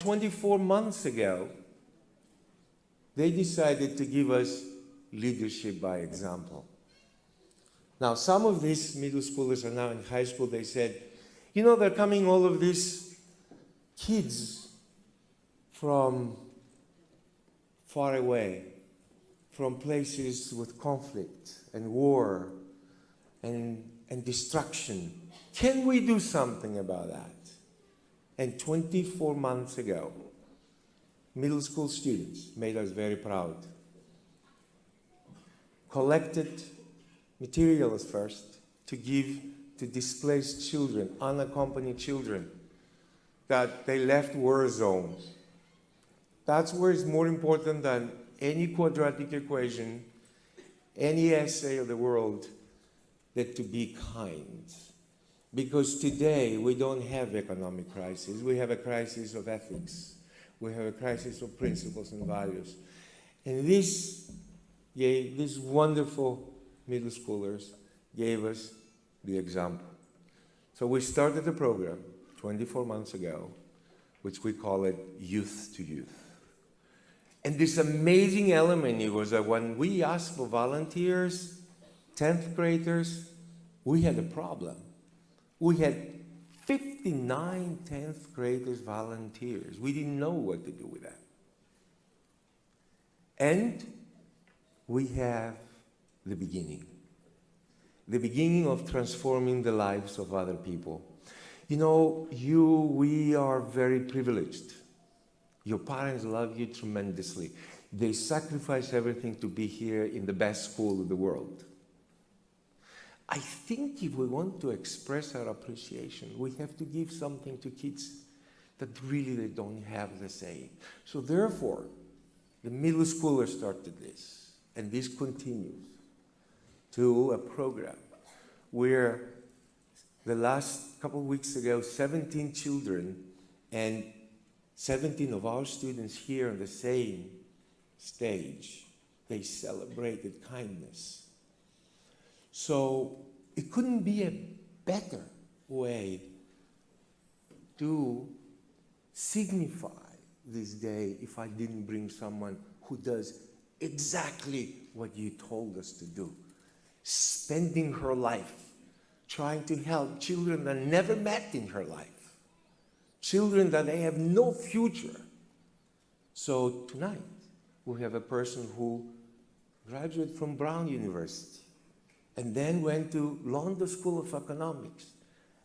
24 months ago, they decided to give us leadership by example. Now, some of these middle schoolers are now in high school. They said, you know, they're coming all of these kids from far away, from places with conflict and war and destruction. Can we do something about that? And 24 months ago, middle school students made us very proud. Collected materials first to give to displaced children, unaccompanied children, that they left war zones. That's where it's more important than any quadratic equation, any essay of the world, that to be kind. Because today we don't have economic crisis, we have a crisis of ethics. We have a crisis of principles and values. And these wonderful middle schoolers gave us the example. So we started a program 24 months ago, which we call it Youth to Youth. And this amazing element it was that when we asked for volunteers, 10th graders, we had a problem. We had 59 10th graders volunteers. We didn't know what to do with that. And we have the beginning of transforming the lives of other people. You know, we are very privileged. Your parents love you tremendously. They sacrifice everything to be here in the best school in the world. I think if we want to express our appreciation, we have to give something to kids that really they don't have the same. So therefore, the middle schoolers started this, and this continues to a program where the last couple of weeks ago, 17 children and 17 of our students here on the same stage, they celebrated kindness. So it couldn't be a better way to signify this day if I didn't bring someone who does exactly what you told us to do, spending her life trying to help children that never met in her life, children that they have no future. So tonight, we have a person who graduated from Brown University and then went to London School of Economics.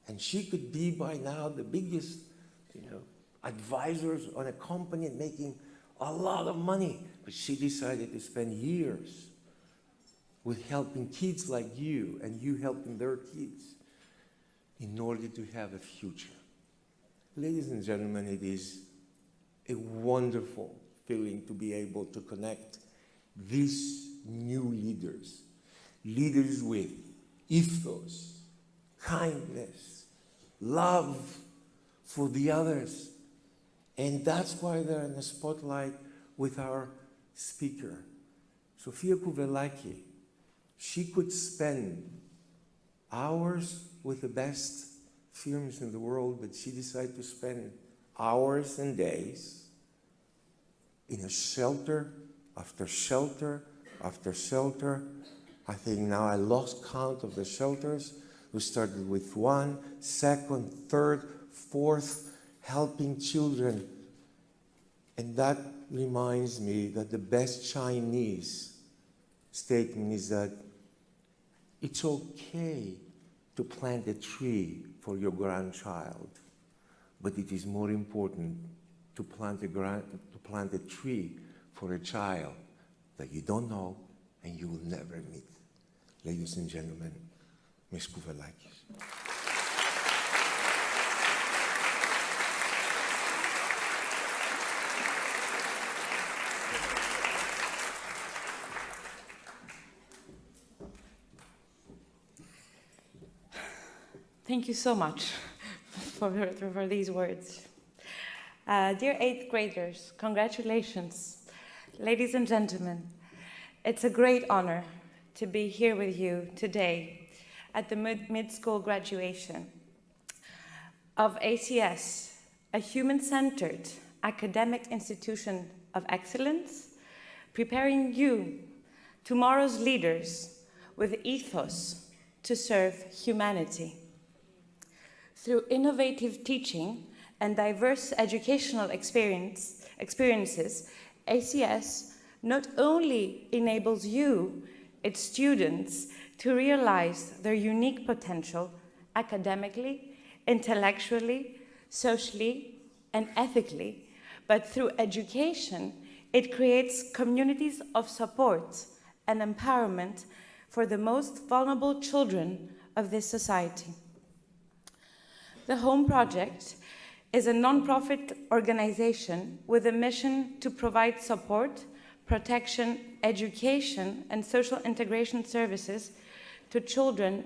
And she could be by now the biggest, advisors on a company and making a lot of money. But she decided to spend years with helping kids like you and you helping their kids in order to have a future. Ladies and gentlemen, it is a wonderful feeling to be able to connect these new leaders with ethos, kindness, love for the others. And that's why they're in the spotlight with our speaker. Sofia Kouvelaki, she could spend hours with the best firms in the world, but she decided to spend hours and days in a shelter after shelter after shelter. I think now I lost count of the shelters. We started with 1, 2nd, 3rd, 4th, helping children. And that reminds me that the best Chinese statement is that it's okay to plant a tree for your grandchild, but it is more important to plant a tree for a child that you don't know and you will never meet. Ladies and gentlemen, Ms. Kouvelaki. Thank you so much for these words. Dear 8th graders, congratulations. Ladies and gentlemen, it's a great honor to be here with you today at the mid-school graduation of ACS, a human-centered academic institution of excellence, preparing you, tomorrow's leaders, with ethos to serve humanity. Through innovative teaching and diverse educational experiences, ACS not only enables you, its students, to realize their unique potential academically, intellectually, socially, and ethically, but through education, it creates communities of support and empowerment for the most vulnerable children of this society. The Home Project is a non-profit organization with a mission to provide support, protection, education, and social integration services to children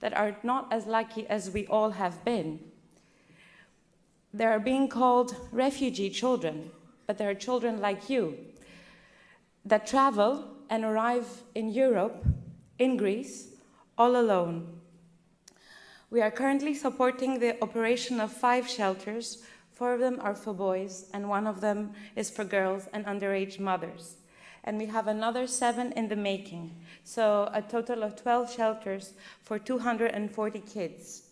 that are not as lucky as we all have been. They are being called refugee children, but they are children like you that travel and arrive in Europe, in Greece, all alone. We are currently supporting the operation of 5 shelters. 4 of them are for boys, and 1 of them is for girls and underage mothers. And we have another 7 in the making, so a total of 12 shelters for 240 kids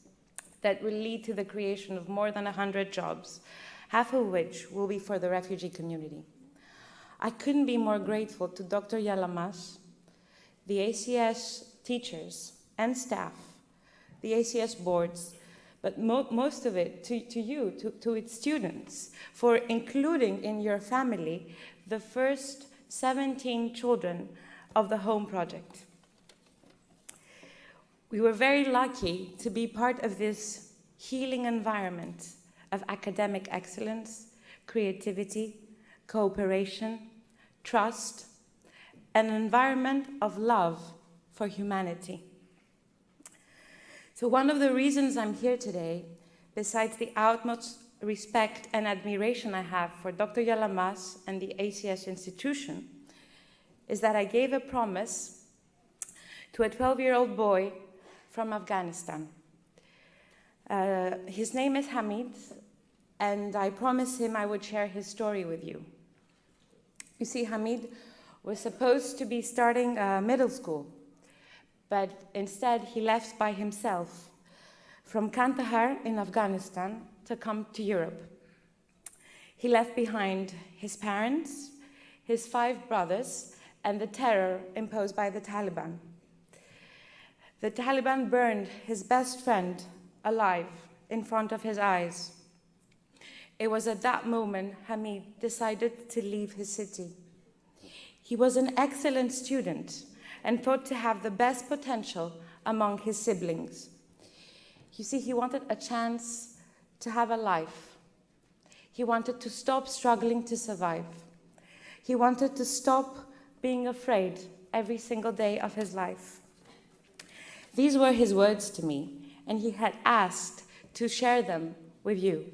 that will lead to the creation of more than 100 jobs, half of which will be for the refugee community. I couldn't be more grateful to Dr. Yalamas, the ACS teachers and staff, the ACS boards, but most of it to you, to its students, for including in your family the first 17 children of the Home Project. We were very lucky to be part of this healing environment of academic excellence, creativity, cooperation, trust, an environment of love for humanity. So one of the reasons I'm here today, besides the utmost respect and admiration I have for Dr. Yalamas and the ACS institution, is that I gave a promise to a 12-year-old boy from Afghanistan. His name is Hamid, and I promised him I would share his story with you. You see, Hamid was supposed to be starting middle school, but instead he left by himself from Kandahar in Afghanistan to come to Europe. He left behind his parents, his 5 brothers, and the terror imposed by the Taliban. The Taliban burned his best friend alive in front of his eyes. It was at that moment Hamid decided to leave his city. He was an excellent student and thought to have the best potential among his siblings. You see, he wanted a chance to have a life. He wanted to stop struggling to survive. He wanted to stop being afraid every single day of his life. These were his words to me, and he had asked to share them with you.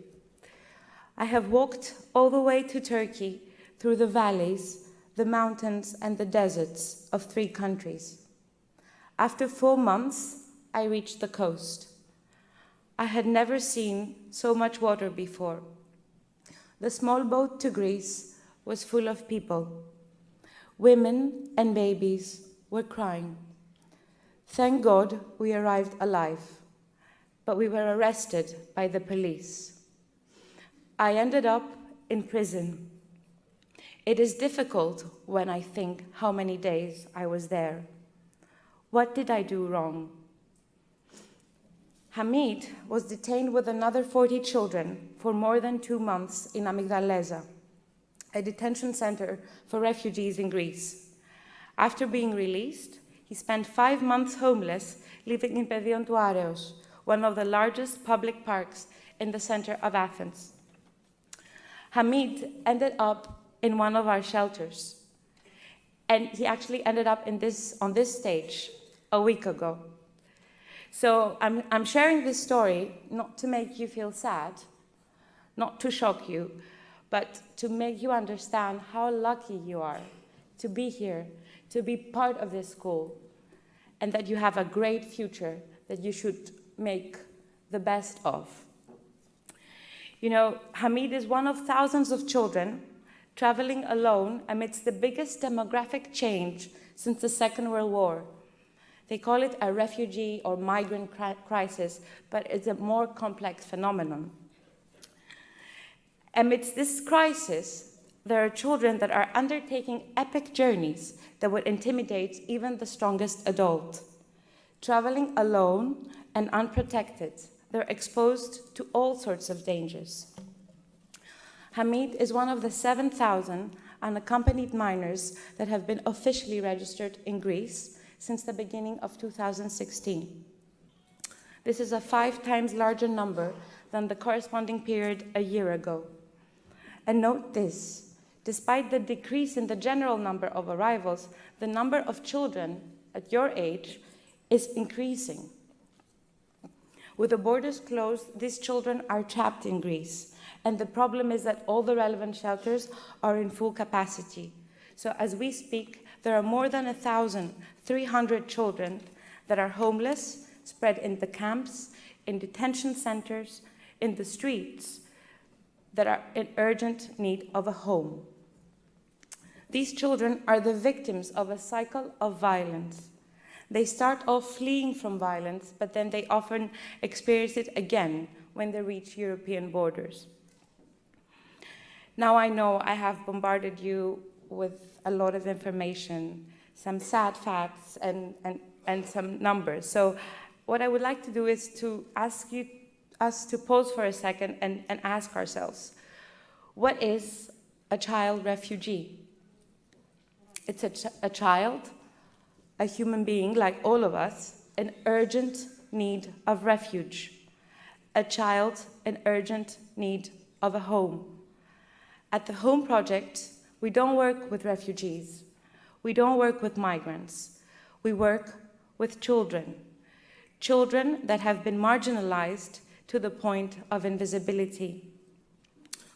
I have walked all the way to Turkey through the valleys, the mountains, and the deserts of 3 countries. After 4 months, I reached the coast. I had never seen so much water before. The small boat to Greece was full of people. Women and babies were crying. Thank God we arrived alive, but we were arrested by the police. I ended up in prison. It is difficult when I think how many days I was there. What did I do wrong? Hamid was detained with another 40 children for more than 2 months in Amygdaleza, a detention center for refugees in Greece. After being released, he spent 5 months homeless, living in Pedion του Άρεος, one of the largest public parks in the center of Athens. Hamid ended up in one of our shelters, and he actually ended up on this stage a week ago. So I'm sharing this story not to make you feel sad, not to shock you, but to make you understand how lucky you are to be here, to be part of this school, and that you have a great future that you should make the best of. You know, Hamid is one of thousands of children traveling alone amidst the biggest demographic change since the Second World War. They call it a refugee or migrant crisis, but it's a more complex phenomenon. Amidst this crisis, there are children that are undertaking epic journeys that would intimidate even the strongest adult. Traveling alone and unprotected, they're exposed to all sorts of dangers. Hamid is one of the 7,000 unaccompanied minors that have been officially registered in Greece since the beginning of 2016. This is a 5 times larger number than the corresponding period a year ago. And note this, despite the decrease in the general number of arrivals, the number of children at your age is increasing. With the borders closed, these children are trapped in Greece. And the problem is that all the relevant shelters are in full capacity. So as we speak, there are more than 1,300 children that are homeless, spread in the camps, in detention centers, in the streets, that are in urgent need of a home. These children are the victims of a cycle of violence. They start off fleeing from violence, but then they often experience it again when they reach European borders. Now I know I have bombarded you with a lot of information, some sad facts and some numbers. So what I would like to do is to ask us to pause for a second and ask ourselves, what is a child refugee? It's a child, a human being like all of us, in urgent need of refuge. A child in urgent need of a home. At the Home Project, we don't work with refugees. We don't work with migrants. We work with children. Children that have been marginalized to the point of invisibility.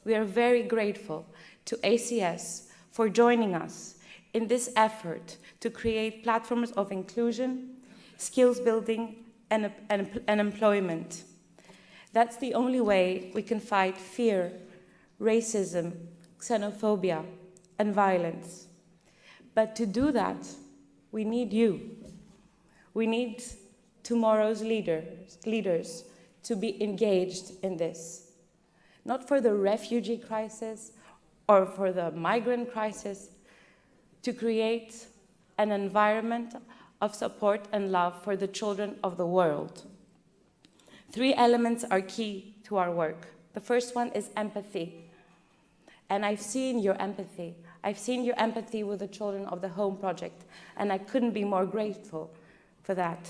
We are very grateful to ACS for joining us in this effort to create platforms of inclusion, skills building, and employment. That's the only way we can fight fear, racism, xenophobia, and violence. But to do that, we need you. We need tomorrow's leaders to be engaged in this. Not for the refugee crisis or for the migrant crisis, to create an environment of support and love for the children of the world. 3 elements are key to our work. The first one is empathy. And I've seen your empathy. I've seen your empathy with the children of the Home Project, and I couldn't be more grateful for that.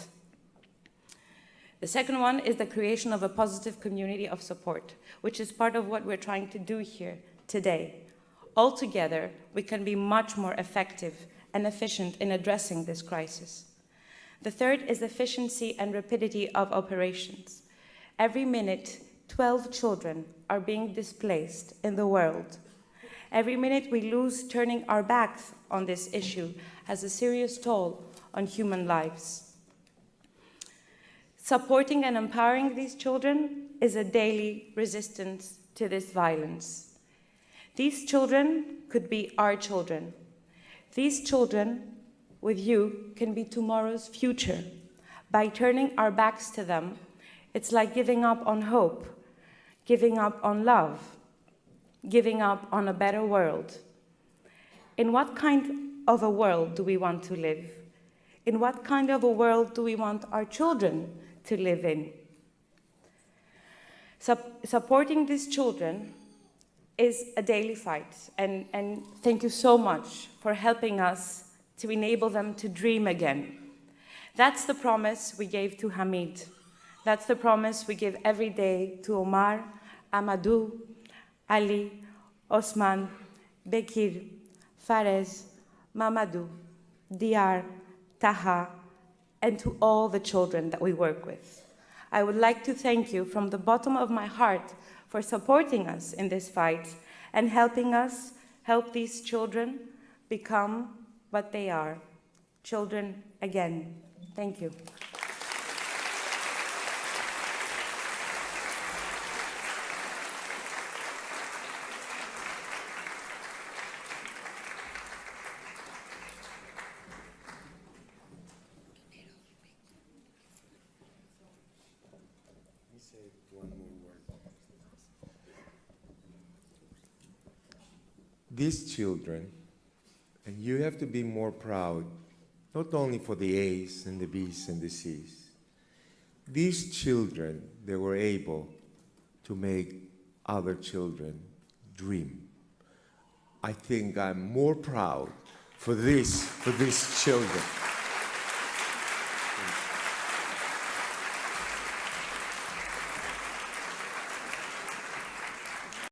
The second one is the creation of a positive community of support, which is part of what we're trying to do here today. Altogether, we can be much more effective and efficient in addressing this crisis. The third is efficiency and rapidity of operations. Every minute, 12 children are being displaced in the world. Every minute we lose turning our backs on this issue has a serious toll on human lives. Supporting and empowering these children is a daily resistance to this violence. These children could be our children. These children, with you, can be tomorrow's future. By turning our backs to them, it's like giving up on hope, giving up on love, giving up on a better world. In what kind of a world do we want to live? In what kind of a world do we want our children to live in? Supporting these children is a daily fight, and thank you so much for helping us to enable them to dream again. That's the promise we gave to Hamid. That's the promise we give every day to Omar, Amadou, Ali, Osman, Bekir, Fares, Mamadou, Diyar, Taha, and to all the children that we work with. I would like to thank you from the bottom of my heart for supporting us in this fight and helping us help these children become what they are, children again. Thank you. say one more word. These children, and you have to be more proud, not only for the A's and the B's and the C's. These children, they were able to make other children dream. I think I'm more proud for these children.